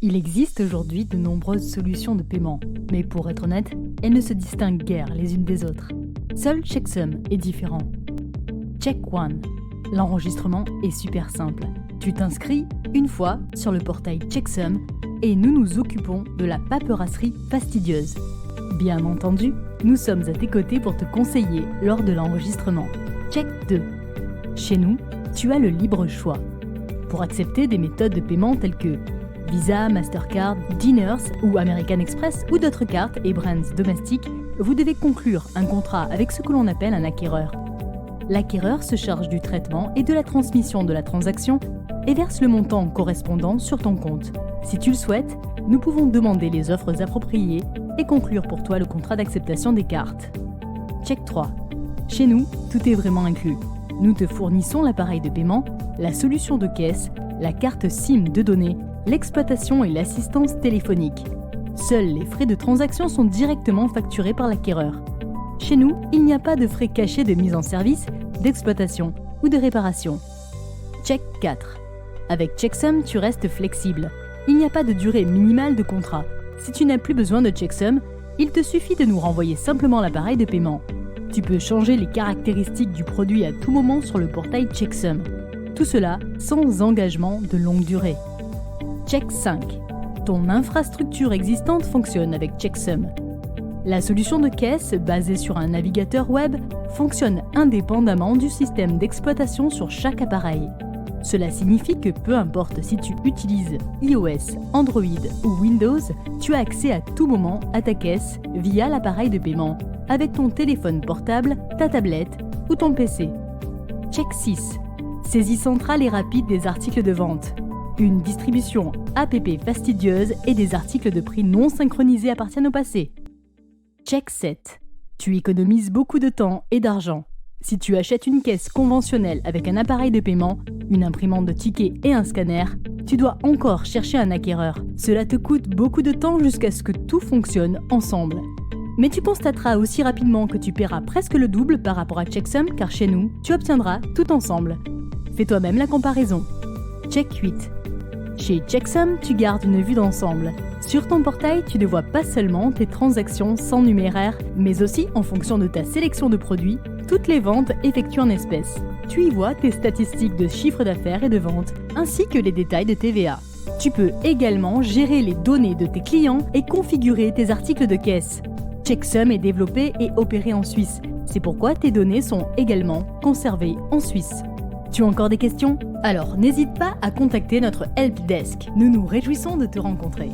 Il existe aujourd'hui de nombreuses solutions de paiement, mais pour être honnête, elles ne se distinguent guère les unes des autres. Seul Checksum est différent. Check One. L'enregistrement est super simple. Tu t'inscris une fois sur le portail Checksum et nous nous occupons de la paperasserie fastidieuse. Bien entendu, nous sommes à tes côtés pour te conseiller lors de l'enregistrement. Check 2. Chez nous, tu as le libre choix. Pour accepter des méthodes de paiement telles que Visa, Mastercard, Diners ou American Express ou d'autres cartes et brands domestiques, vous devez conclure un contrat avec ce que l'on appelle un acquéreur. L'acquéreur se charge du traitement et de la transmission de la transaction et verse le montant correspondant sur ton compte. Si tu le souhaites, nous pouvons demander les offres appropriées et conclure pour toi le contrat d'acceptation des cartes. Check 3. Chez nous, tout est vraiment inclus. Nous te fournissons l'appareil de paiement, la solution de caisse, la carte SIM de données, l'exploitation et l'assistance téléphonique. Seuls les frais de transaction sont directement facturés par l'acquéreur. Chez nous, il n'y a pas de frais cachés de mise en service, d'exploitation ou de réparation. Check 4. Avec Checksum, tu restes flexible. Il n'y a pas de durée minimale de contrat. Si tu n'as plus besoin de Checksum, il te suffit de nous renvoyer simplement l'appareil de paiement. Tu peux changer les caractéristiques du produit à tout moment sur le portail Checksum. Tout cela sans engagement de longue durée. Check 5. Ton infrastructure existante fonctionne avec Checksum. La solution de caisse, basée sur un navigateur web, fonctionne indépendamment du système d'exploitation sur chaque appareil. Cela signifie que peu importe si tu utilises iOS, Android ou Windows, tu as accès à tout moment à ta caisse via l'appareil de paiement, avec ton téléphone portable, ta tablette ou ton PC. Check 6. Saisie centrale et rapide des articles de vente. Une distribution app fastidieuse et des articles de prix non synchronisés appartiennent au passé. Check 7. Tu économises beaucoup de temps et d'argent. Si tu achètes une caisse conventionnelle avec un appareil de paiement, une imprimante de tickets et un scanner, tu dois encore chercher un acquéreur. Cela te coûte beaucoup de temps jusqu'à ce que tout fonctionne ensemble. Mais tu constateras aussi rapidement que tu paieras presque le double par rapport à Checksum car chez nous, tu obtiendras tout ensemble. Fais toi-même la comparaison. Check 8. Chez Checksum, tu gardes une vue d'ensemble. Sur ton portail, tu ne vois pas seulement tes transactions sans numéraire, mais aussi, en fonction de ta sélection de produits, toutes les ventes effectuées en espèces. Tu y vois tes statistiques de chiffre d'affaires et de vente, ainsi que les détails de TVA. Tu peux également gérer les données de tes clients et configurer tes articles de caisse. Checksum est développé et opéré en Suisse. C'est pourquoi tes données sont également conservées en Suisse. Tu as encore des questions? Alors n'hésite pas à contacter notre helpdesk. Nous nous réjouissons de te rencontrer.